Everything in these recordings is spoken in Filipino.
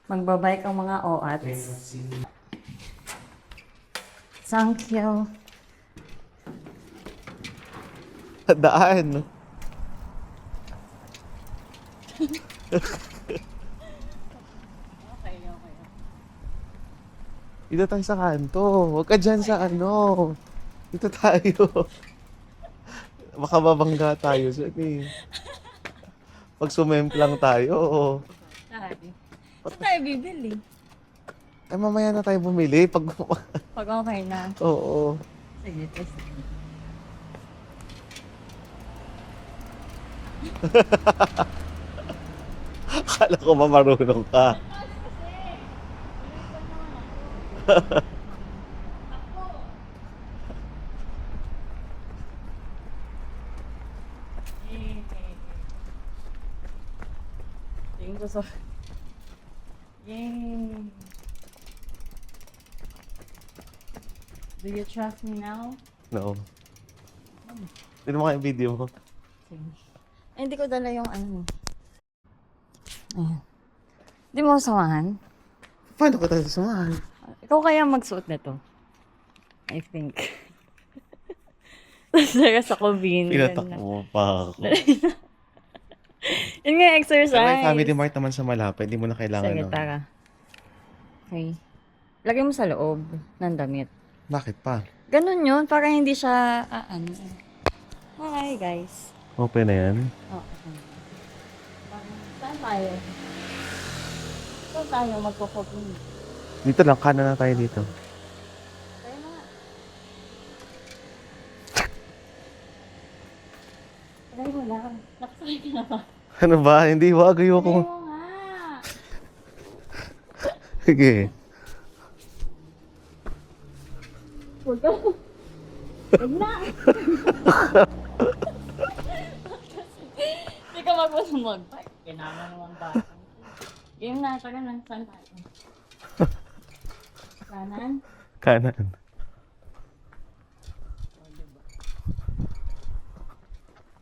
Magbabike ang mga OATs. Thank you. Daan. Okay. Dito tayo sa kanto. Huwag ka dyan sa ano. Dito tayo. Baka mabangga tayo dyan eh. Pag sumemplang tayo. Sabi. Saan tayo bibili? Ay, mamaya na tayo bumili. Pag... Pag okay na. Oo. Sige, test. Akala ko ba marunong ka? Tingin ko sa... Yay! Do you trust me now? No. Hindi mo kaya video mo. Sige. Eh, hindi ko dala yung ano. Ayan. Hindi mo samahan? Paano ka tayo samahan? Ikaw kaya magsuot na to? I think. Tapos sa Covin. Pinatak mo pa ako. Yun nga yung exercise. Pero may Family Mart naman sa malapit. Hindi mo na kailangan. Sige, tara. Okay. Lagay mo sa loob ng damit. Bakit pa? Ganun yun, para hindi siya, ano. Hi, guys. Open na yan. Oh, okay. Saan tayo? Saan tayo magpo-cooking? Dito lang. Kanan na tayo dito. Tayo na nga. Try mo lang. Nakasakay ka na ba? Ano ba? Hindi. Wag. Try Ayoko. mo nga. Sige. Huwag ka. Huwag na. Hindi ka magpasamag. Kailangan naman ba? Game na. Tara lang. Saan tayo? Kanan? Kanan.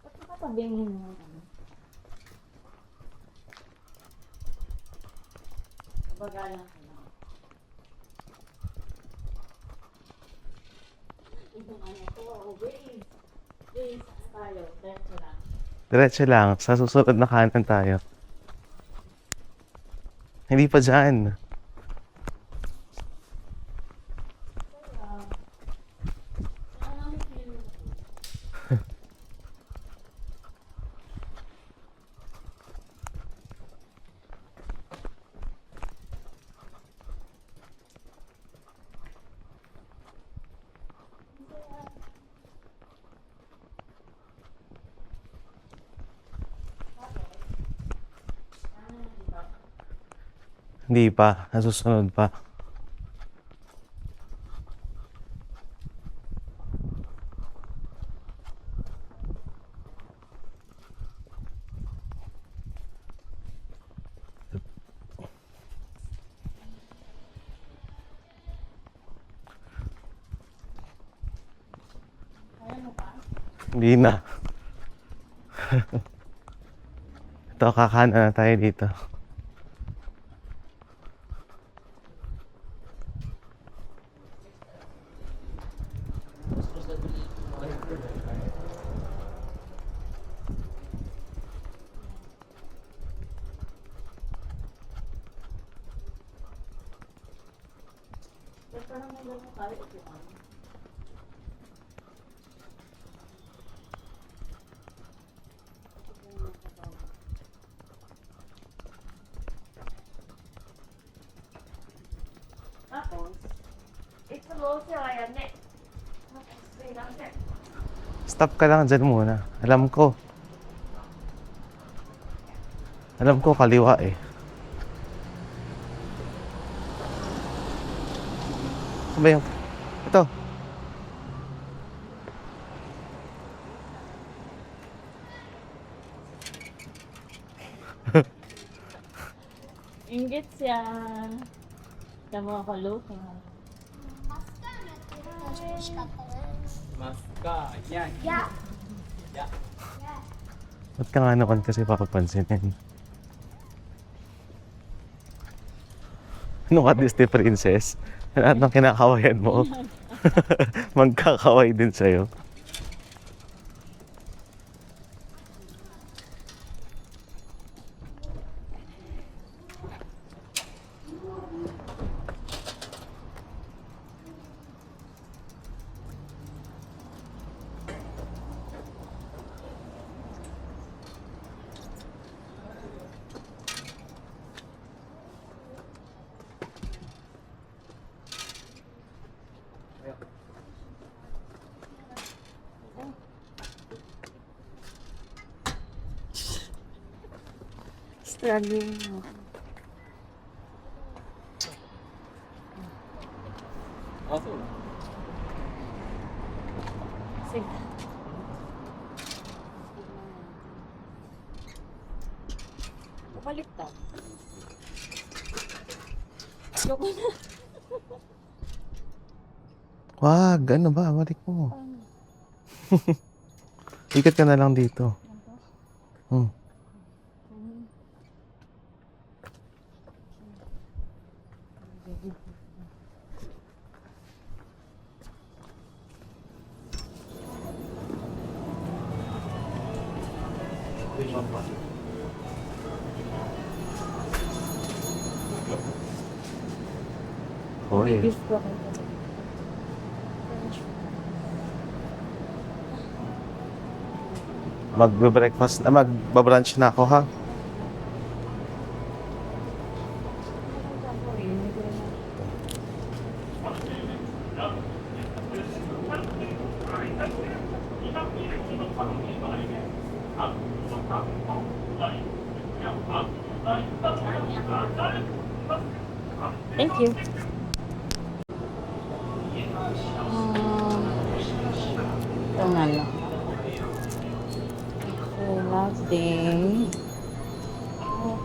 Ba't nakapabingin mo? Baga lang. Itong ano to, wait. Wait, saan tayo? Diretso lang. Diretso lang. Sa susunod na kanan tayo. Hindi pa dyan. Saan ang feel mo? Hindi pa. Nasusunod pa. Hindi na. Ito, kakanan na tayo dito. Parang may ganun tayo upuan. Tapos, ito mo siya kaya ne. Stop ka lang dyan muna. Alam ko. Alam ko kaliwa eh. Ano ba yung... Ito. Inggit siya. Sa mga kaloko. ますか。いや、 Ba't ka nga naman kasi papapansinin? Nung ka Disney princess, lahat ng kinakawayan mo, magkakaway din sa'yo. Struggling mo. Sige. Bumaliktad. Ayoko na. Wag, ano ba? Balik mo. Ikat ka na lang dito. Hmm. Hoy. Gusto ko. Magbe-breakfast na, magba-brunch na ako ha. Thank you. Ito nga lang. Last day.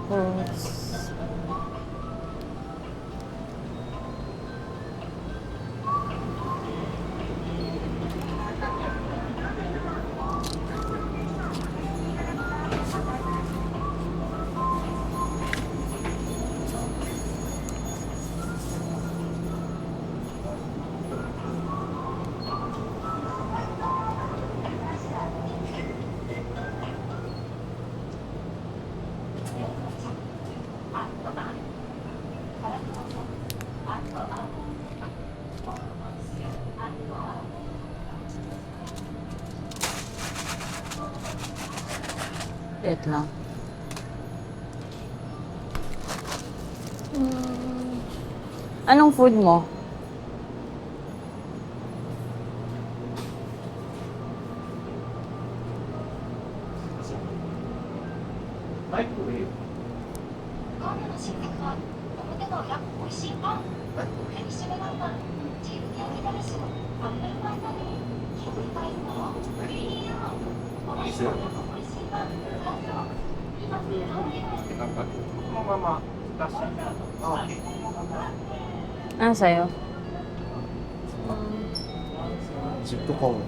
Tapos. Wait lang. Anong food mo? Microwave. 今夜の新作は表の親美味しいパンペリシメランパンチーズ焼きダレスパンペルパンダにひっくり返すのクリーミーアーモンド同じように美味しいパンカツオ今すぐ香りが このまま出して。あ、OK。 Ah, sa'yo? Zip to call.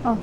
Oh.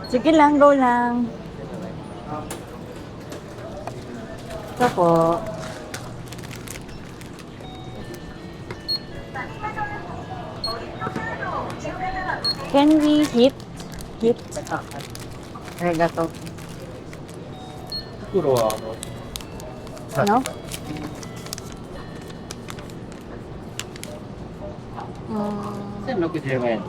Sige lang, go lang. Ito po. Can we hit? Hit? Arigato. 袋は、No? Mm, 1065円。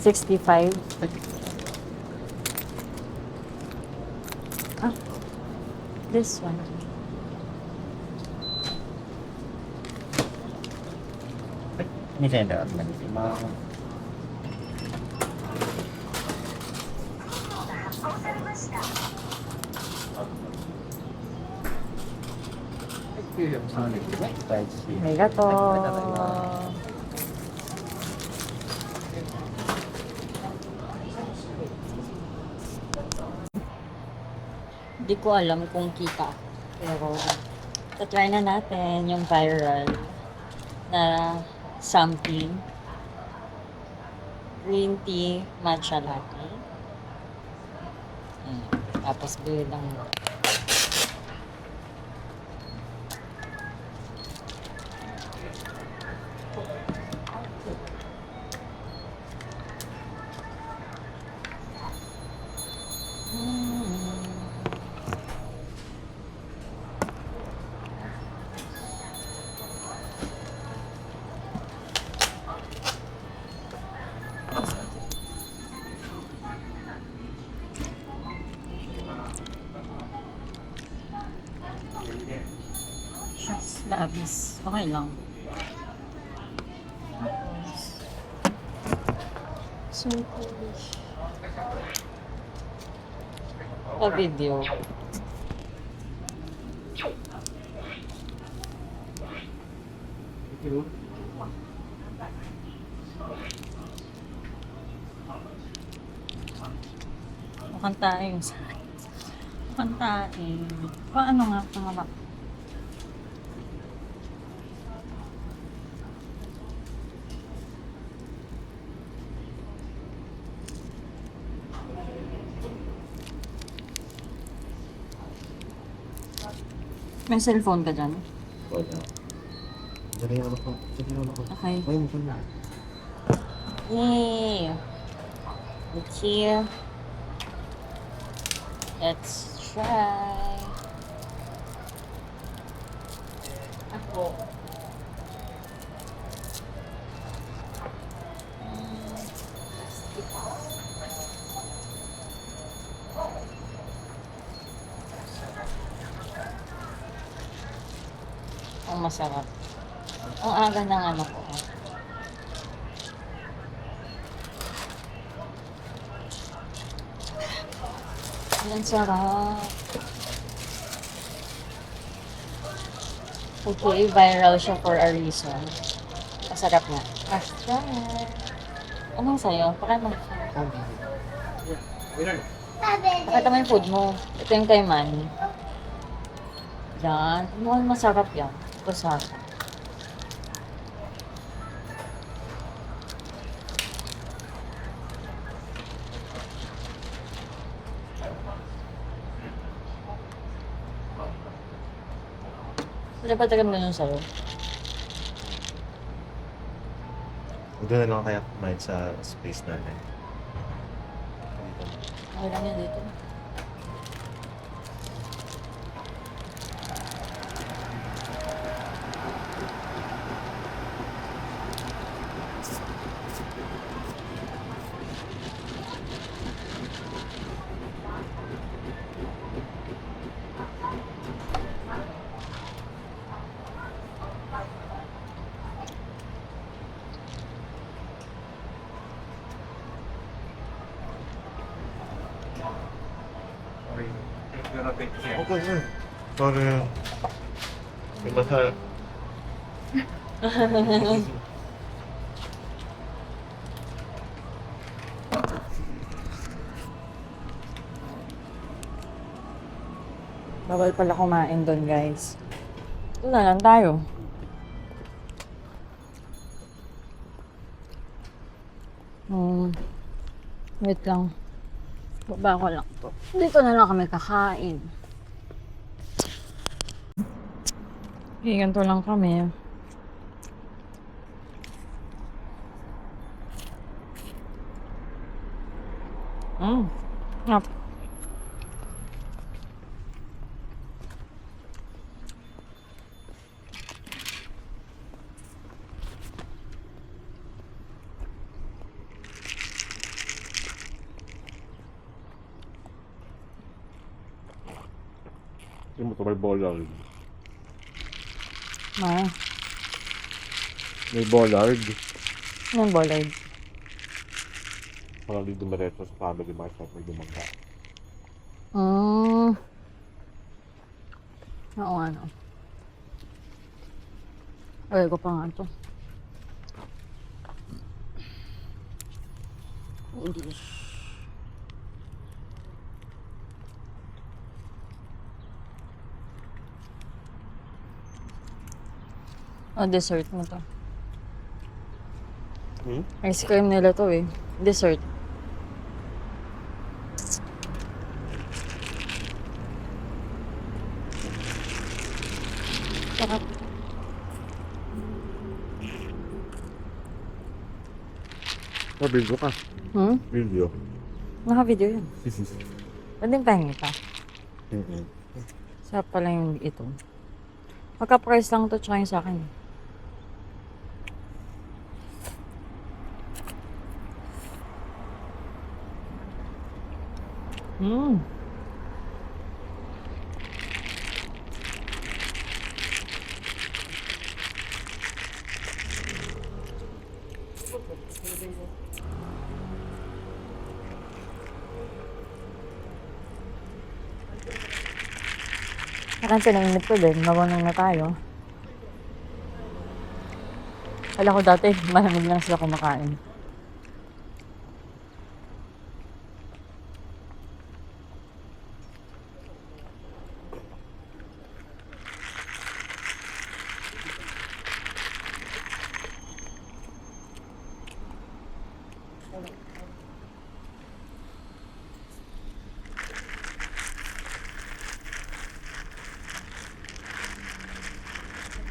65. Ah, this one. 2000円でお願いします。Arigato. Di ko alam kung kita. Pero, tatry na natin yung viral na something. Green tea, matcha latte. Tapos, bili lang. Shucks, labis. Okay lang. So foolish. Pa-video. Mukhang tayo yung sakit. Mukhang tayo. Paano nga pangarap? May cellphone ka dyan? Wala. Dali ako po. Dali ako. Okay. Ay, mo na. Yay! Okay. Let's try. Ako. Ang masarap. Ang aga ng ano ko. Ang sarap. Okay, viral siya for a reason. Masarap nga. Let's try. Anong sa'yo? Pakita mo. Pakita mo yung food mo. Ito yung kay Manny. Yan. Mukhang masarap yan. Masarap. Wala pa tagam ganun sa'yo. Doon na lang kaya kumain sa space natin. Okay lang yan dito. Okay na. Sorry. Iba sa... Bawal pala kumain doon, guys. Ito na lang tayo. Wait lang. Baba ko lang to. Dito na lang kami kakain. Okay, ganito lang kami. Yep. Yung mo may bollard. May bollard. Anong bollard? Parang di dumiretso sa family market may dumangga. Oo nga, no. Ay, ko pa nga ito. Hindi. Dessert mo to. Ice cream nila to eh. Dessert. Sarap. Video ka. Video. Naka-video yun. Pwedeng pahingi pa. Sarap pala yung ito. Pagka-price lang to, tsaka yung sa akin. Parang pinainit ko din, mabanong na tayo. Kala ko dati, malamig lang sila kumakain.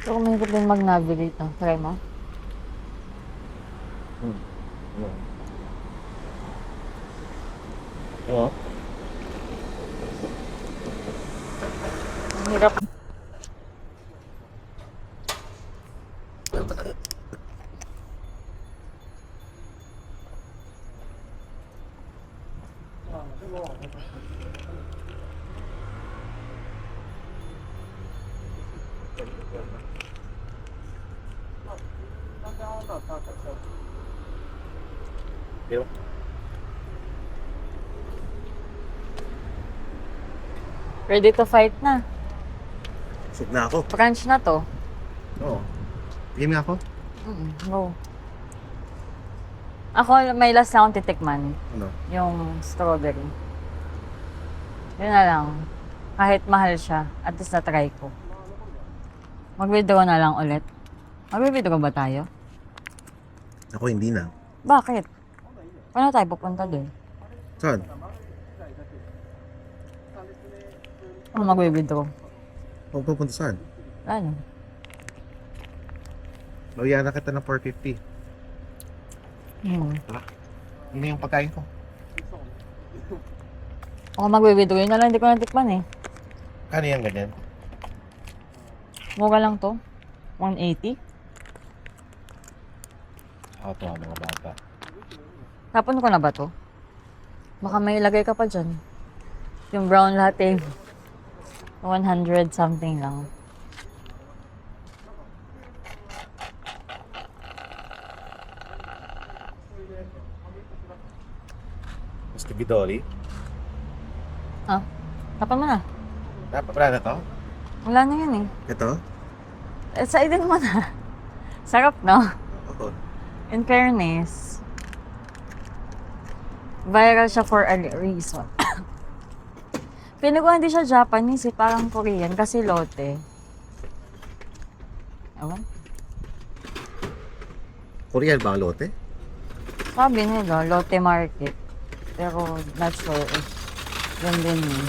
So, kung mahirap din mag-navigate, no? Try mo? Oo. Ang hirap. Ready to fight na. Sug na ako. Crunch na to. Oo. Tingin nga ako. Go. Ako, may last na akong titikman. Ano? Yung strawberry. Yun na lang. Kahit mahal siya, at least na-try ko. Mag-withdraw na lang ulit. Mag-withdraw ba tayo? Ako hindi na. Bakit? Paano tayo pupunta doon? Saan? Ano mag-withdraw? Huwag pupunta saan? Ano? Bawian na kita ng 450. Hindi yung pagkain ko. Ako mag-withdraw. Yun na lang, hindi ko natikman eh. Ano yan ganyan? Mura lang to. 180. Ako to mga bata. Tapon ko na ba to? Baka may ilagay ka pa dyan. Yung brown latte. 100 something lang. Mr. Bidori? Ha? Tapon mo na. Wala na to? Wala na yun eh. Ito? Saidin mo na. Sarap, no? Oo. In fairness, viral siya for a reason. Feeling ko hindi siya Japanese eh, parang Korean kasi lote. Ewan. Korean ba ang lote? Sabi nila, lote market. Pero not sure if yun din yun.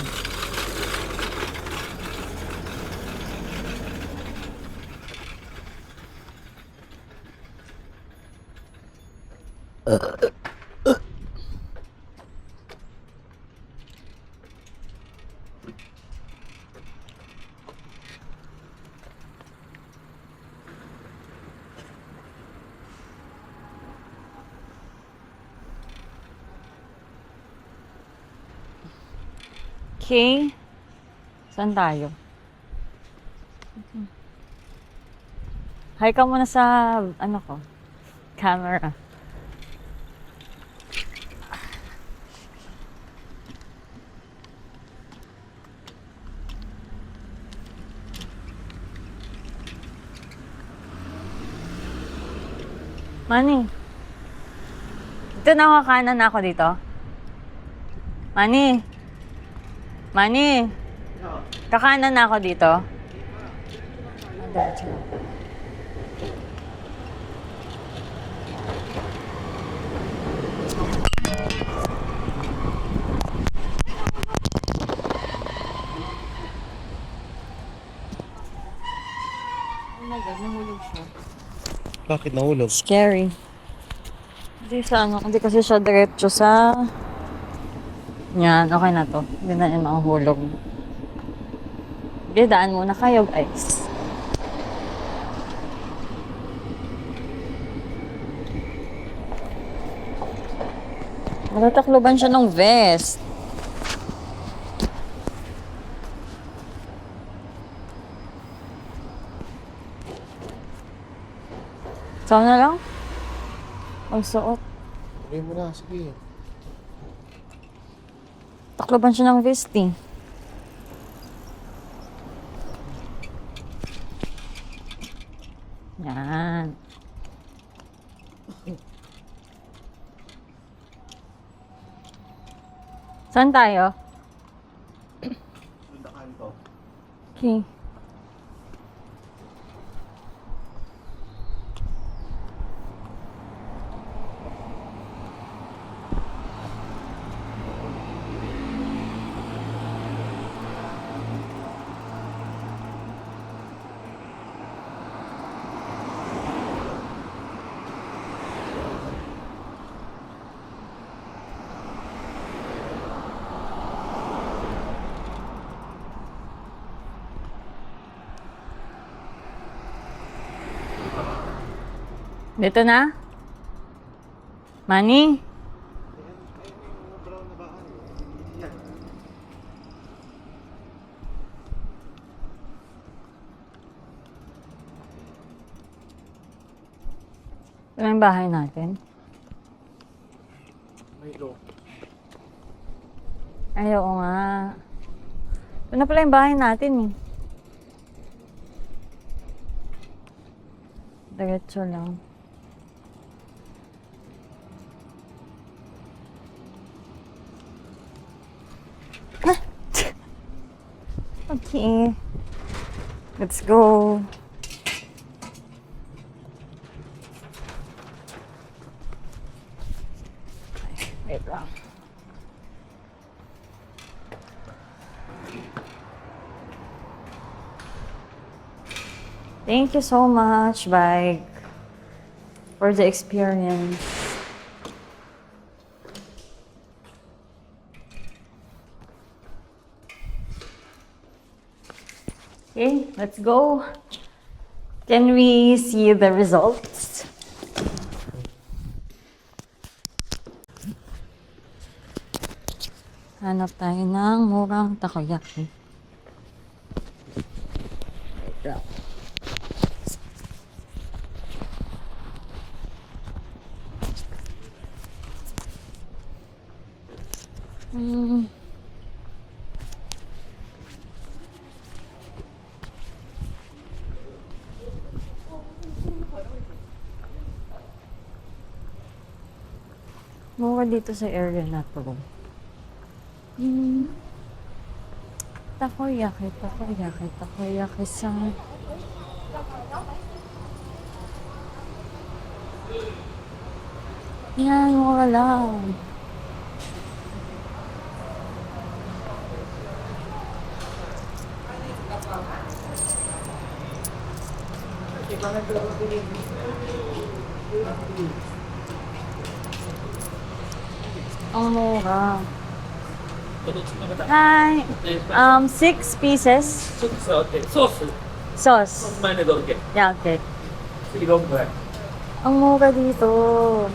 Okay. Saan tayo? Hi ka muna sa, ano ko, camera. Manny. Dito na kanan ako dito. Manny. Manny. Kakanan na ako dito. Ah, diretso na. Oh my God, nahulog siya. Bakit nahulog? Scary. Hindi kasi siya diretso sa... Yan, okay na to. Hindi na yan mahuhulog. Okay, daan muna kayo, guys. Natatakloban siya ng vest. Saan na lang? Magsuot. Okay mo na, sige. Takloban siya ng vest eh. Yan. Saan tayo? Sundakan to. Okay. Dito na? Manny? Ito na yung bahay natin. May low. Ay, oo nga. Ito na pala yung bahay natin eh. Diretso lang. Okay. Let's go. Wait lang. Thank you so much, bike, for the experience. Okay, let's go. Can we see the results? Hanap tayo ng murang takoyaki. Wait lang. Mura dito sa area na to. Takoyaki, takoyaki, takoyaki-san. Yan, mura lang. Ang mura. Hi. 6 pieces. ソース Sauce. 前でどけ Yeah, okay. 次どんぐらい Ang mura dito.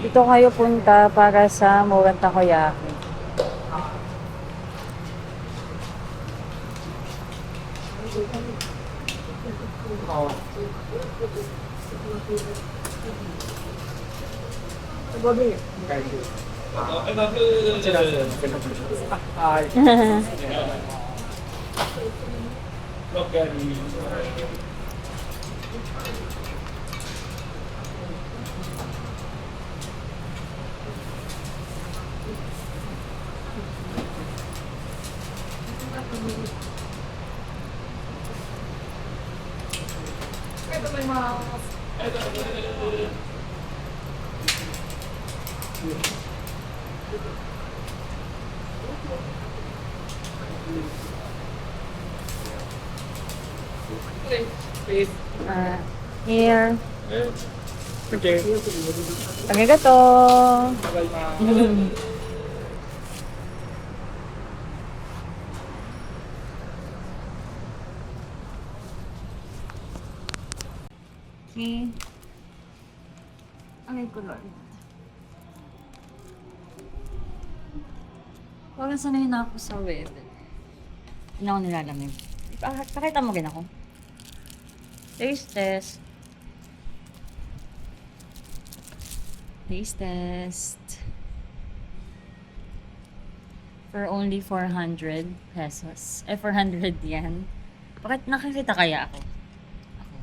Dito kayo punta para sa murang takoyaki. Here. Okay. Arigato. Okay. Ang kulay. Parang sanay na ako sa web. Hindi ako nilalamig. Pakita mo rin ako. Taste test. Taste test. For only 400 pesos. 400 yen. Bakit nakikita kaya ako? Ako.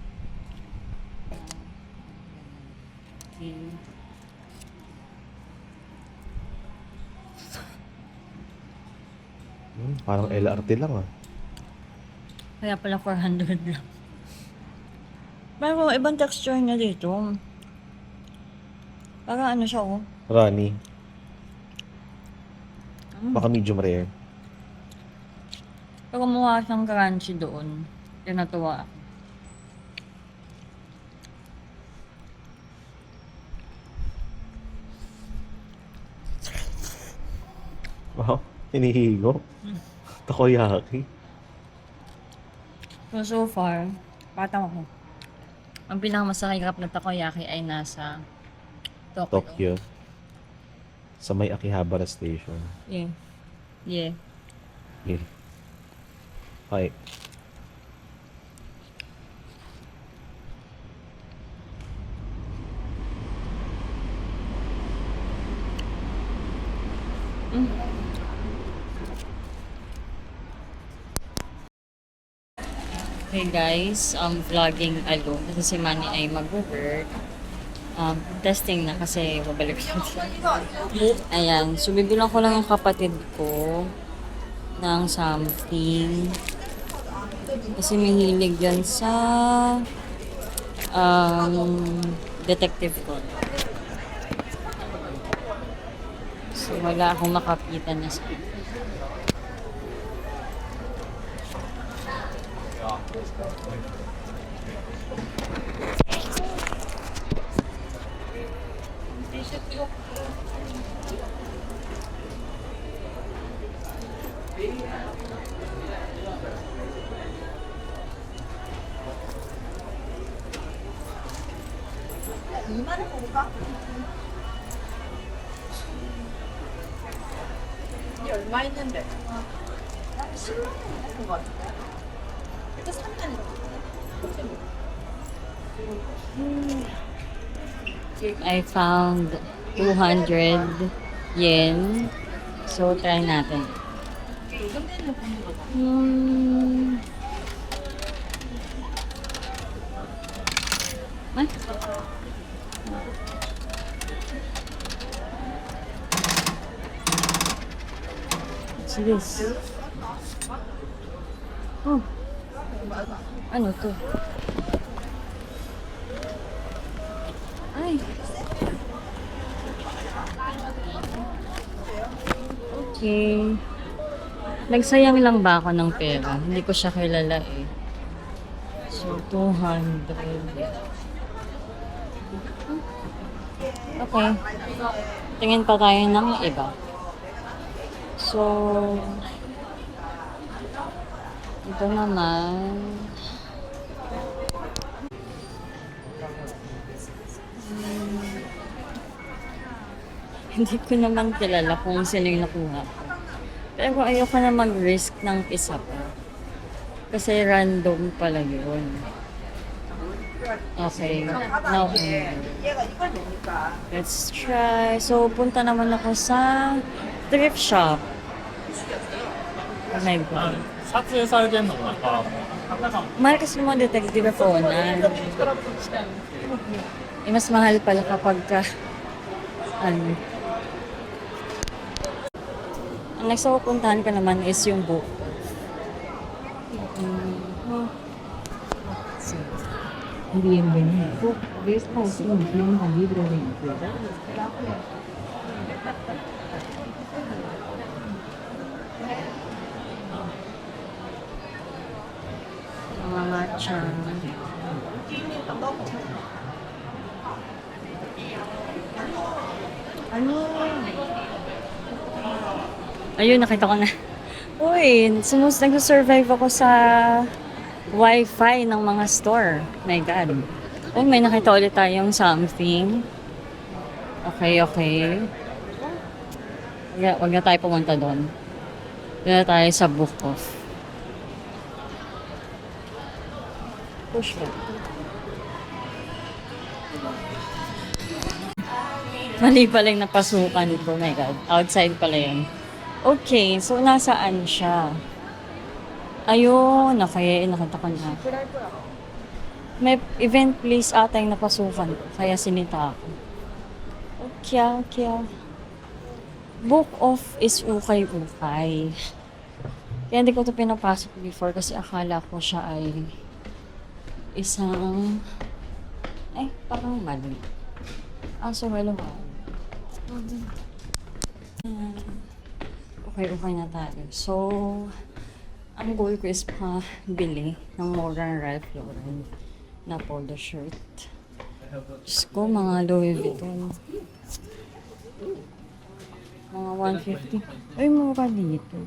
Okay. Parang LRT lang ah. Kaya pala 400 lang. Pero ibang texture niya dito. Parang ano siya oh. Rani. Baka medium rare. Pero mukha siyang crunchy doon. Kaya natuwa ako. Wow, hinihigo. Takoyaki. So far, patama ko. Ang pinakamasakirap na takoyaki ay nasa Tokyo. Tokyo. Sa may Akihabara Station. Yeah. Yeah. Yeah. Hi. Hey guys, vlogging alone kasi si Manny ay mag-work. Testing na kasi babalik siya. Ayan, so bibilang ko lang yung kapatid ko ng something. Kasi mahilig yan sa detective ko. So wala akong makakita na sa 얼마 있는데? 10만 원 있는 것 같은데? 일단 3단인 것 같아. I found 200 yen. So, try natin. Ay. What's this? Oh. Ano to? Ay. Okay. Nagsayang lang ba ako ng pera? Hindi ko siya kilala eh. So, 200. Okay. Tingin pa tayo ng iba. So, ito naman. Hindi ko naman kilala kung sino yung nakuha ko. Pero ayoko na mag-risk ng isa pa. Kasi random pala yun. Okay. Now, let's try. So, punta naman ako sa thrift shop. Oh my God. 撮影されてんのかな。 Mahal kasi yung mga detective phone na. Mas mahal pala kapag ka, ano. Ang next na pupuntahan ko naman is yung book. Bienvenido. De estación tienda libre de entrada. Mga matcha. Ano? Ayun, nakita ko na. Uy, nag-survive ako sa Wi-Fi ng mga store. My God. Oh, may nakita ulit tayong something. Okay, okay. Wag na tayo pumunta doon. Doon na tayo sa book off. Push ka. Mali pala yung napasukan ko. Oh my God. Outside pala yun. Okay, so nasaan siya? Ayun, okay, nakita ko na. May event place ata yung napasukan ko, kaya sinita ako. Okay, okay. Book off is ukay-ukay. Kaya hindi ko ito pinapasok before kasi akala ko siya ay isang... Ay, parang mali. So hello. Okay na tayo. So, ang goal ko is bili ng Morgan Ralph Lauren na polo shirt. Diyos ko, mga Louis Vuitton. Mga 150. Ay, mura dito.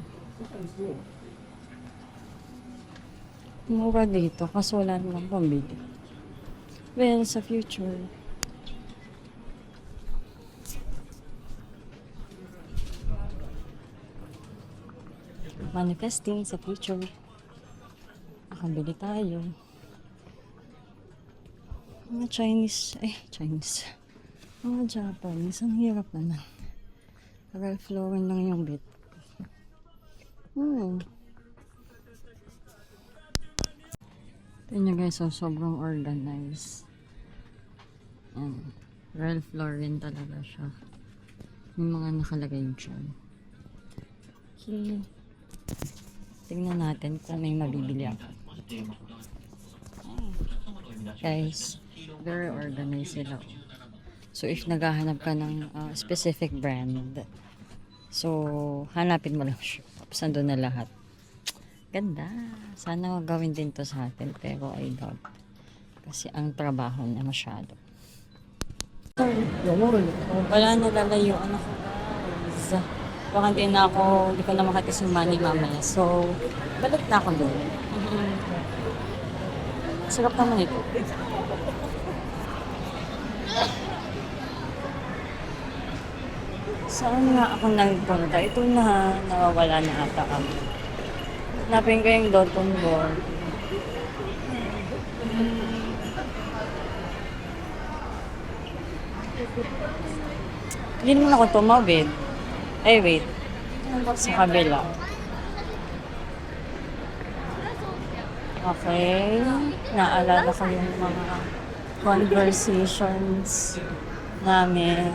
Mura dito kasi wala naman pambili. Well, sa future. Manifesting sa future. Nakabili tayo. Mga Chinese. Mga Japanese. Ang hirap naman. Ralph Lauren lang yung bit. Ito nyo guys, so sobrang organized. Yan. Ralph Lauren talaga siya. May mga nakalagay dyan. Okay. Tingnan natin kung may mabibili ako. Guys, very organized sila. So, if naghahanap ka ng specific brand, so, hanapin mo lang siya. Tapos, nandun na lahat. Ganda. Sana gawin din to sa atin, pero I doubt. Kasi ang trabaho na masyado. Wala na lalayuan ako, guys. Baka hindi ko na makita si money mamaya. So, balik na ako doon. Sarap naman ito. Saan nga ako nagpunta? Ito na, nawawala na ata ako. Hanapin ko yung Doton board. Hindi naman ako tumawid. Ay, wait. Sa kabila. Okay. Naalala ko yung mga conversations namin.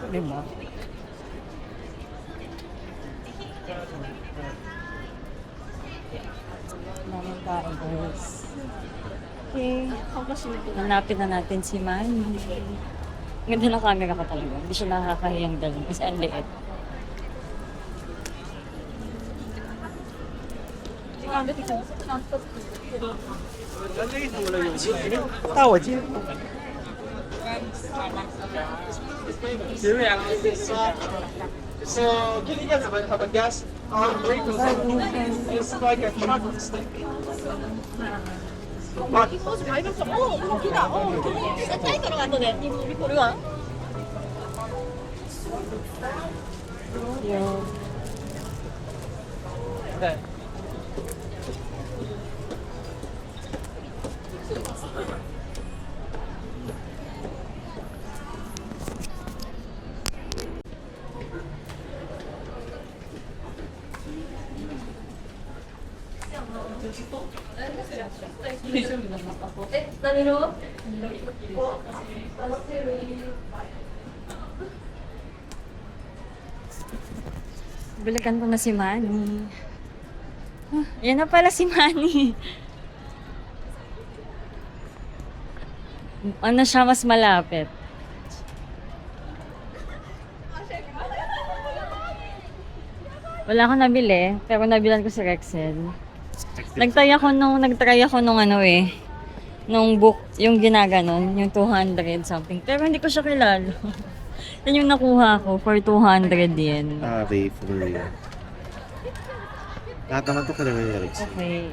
Diba? Namin tayo, guys. Okay. Hanapin na natin si Manny. Ang ganda ng camera ko talaga. Hindi siya nakakahiyang dalhin kasi ang liit. So, can you guys have a guess? It's like a chocolate stick. Yung balikan ko na si Manny. Yan na pala si Manny. Ano siya mas malapit? Wala akong nabili, pero nabilan ko si Rexel. Nagtry ako nung ano eh, nung book, yung ginaganon, yung 200 something. Pero hindi ko siya kilala. Yan yung nakuha ko for 200 yen. Ah, Rayful yan. Lahat naman ito kalala ni Alex. Okay.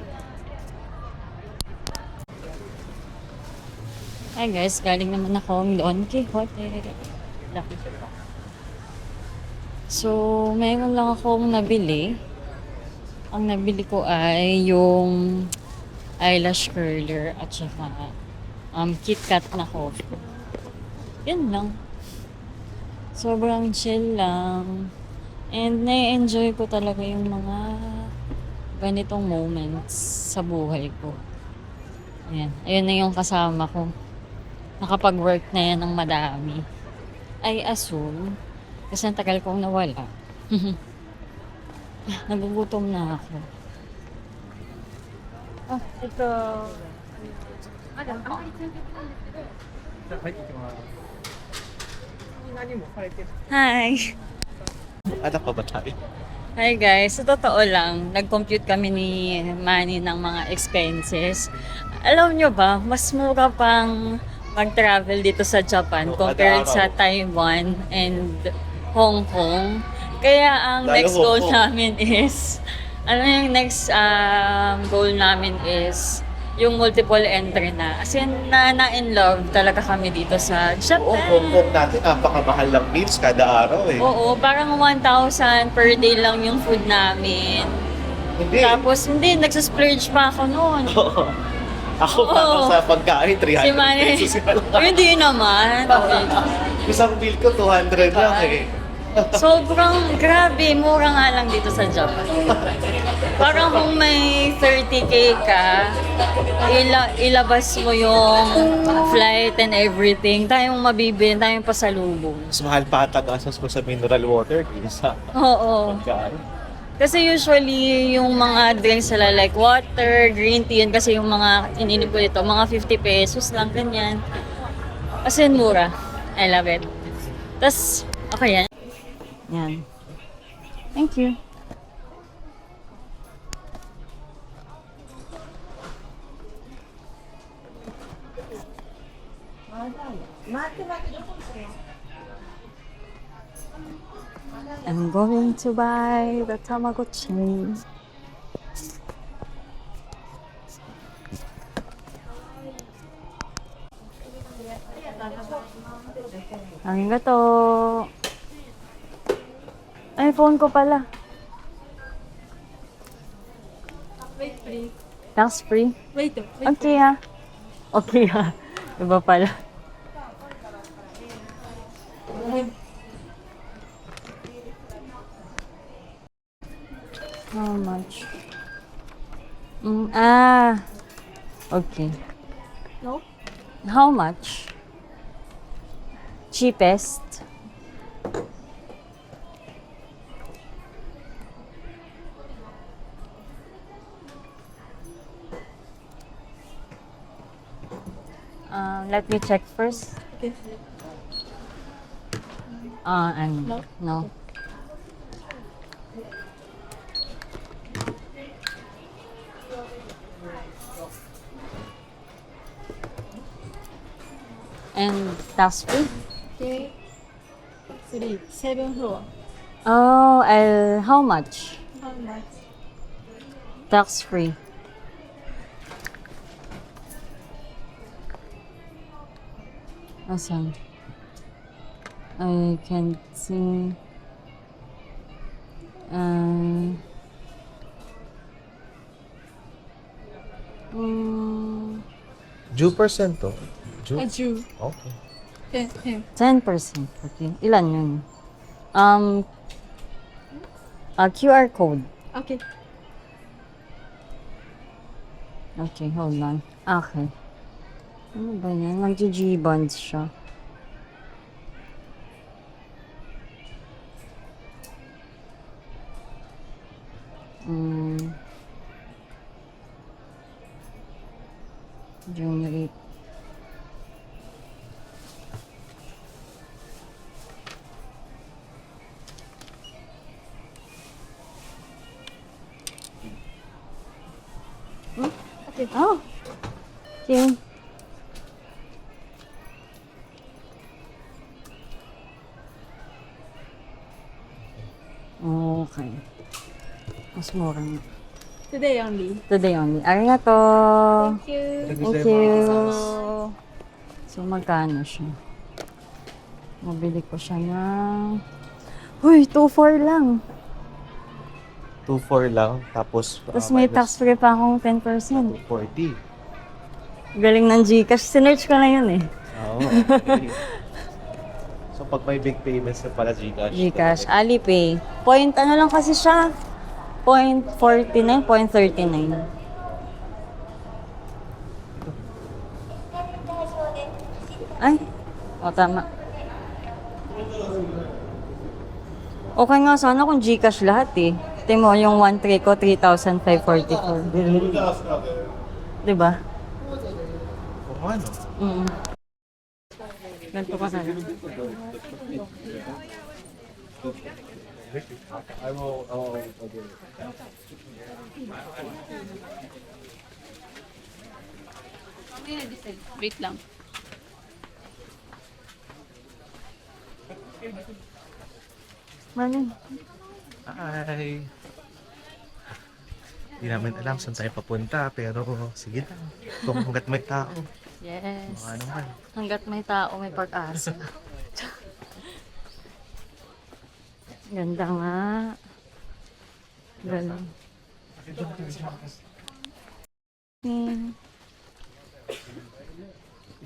Hi guys, galing naman akong Don Quixote. Laki. So, mayroon lang akong nabili. Ang nabili ko ay yung eyelash curler at saka KitKat na coffee. Yan lang. Sobrang chill lang. And na-enjoy ko talaga yung mga ganitong moments sa buhay ko. Ayan. Ayun na yung kasama ko. Nakapag-work na yan ng madami. I assume. Kasi ang tagal kong nawala. Nagugutom na ako. Ah, ito. Hi! Anak pa ba tayo? Hi guys, sa totoo lang, nag-compute kami ni Manny ng mga expenses. Alam nyo ba, mas mura pang mag-travel dito sa Japan compared sa Taiwan and Hong Kong. Kaya ang Lalo next Hong goal Kong. namin is, yung next goal namin is yung multiple entry na. As in, na-in love talaga kami dito sa Japan. Oo, Hong Kong natin, napakamahal lang meals kada araw eh. Oo, parang 1,000 per day lang yung food namin. Hindi. Tapos, hindi, nagsasplurge pa ako noon. Ako pa Oo. sa pagkain, 300 Si Manny, pesos ka lang. hindi naman. Isang bill ko, 200 lang eh. Sobrang grabe, mura nga lang dito sa Japan. Parang kung may 30k ka, ilabas mo yung flight and everything, tayong mabibili, tayong pasalubong. Mas mahal pa tagastos ko sa mineral water kaysa Oo. pagkain. Kasi usually, yung mga drinks sila like water, green tea, yun kasi yung mga ininom ko dito, mga 50 pesos lang, ganyan. As in, mura. I love it. Tapos, okay yan. Yan. Thank you. I'm going to buy the Tamagotchi. Arigato. Ay, phone ko pala. Wait, free. Tax free? Wait. Okay ha. Okay ha. Iba pala. How much? Ah. Okay. No? How much? Cheapest? Let me check first. Okay. No. No. And tax free? Okay. 3, 7 floor. Oh, how much? How much? Tax free. Asan? I can't see. Mm, Due percent to. Due? Jew. Okay. 10. 10%. Okay. Ilan yun? QR code. Okay. Okay, hold on. Okay. Ano ba yan? Mag-G-bonds siya. June 8. Okay. Oh! Okay. Okay. Mas mura nga. Today only. Today only. Arigato! Thank you. Thank you! So, magkano siya? Mabili ko siya ng... Uy, 2.4 lang. 2.4 lang. Tapos, Tapos may tax free pa akong 10%. 40. Galing ng Gcash. Sinearch ko na yun eh. Oo. Okay. So, pag may big payments na pala Gcash. Gcash, Alipay. Point ano lang kasi siya? 0.49, 0.39. Ay, o tama. Okay nga sana kung Gcash lahat eh. Tingnan mo yung 1.3 ko, 3,544. Diba? Oo, ano? Ganito ka sana. Wait lang. Manin. Hi! Hindi namin alam saan tayo papunta, pero sige lang. Kung hanggat may tao. Yes. Mga naman. Hanggat may tao, may pag-asa. Ganda nga. Galing.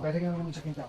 Balik ka naman sa kinta.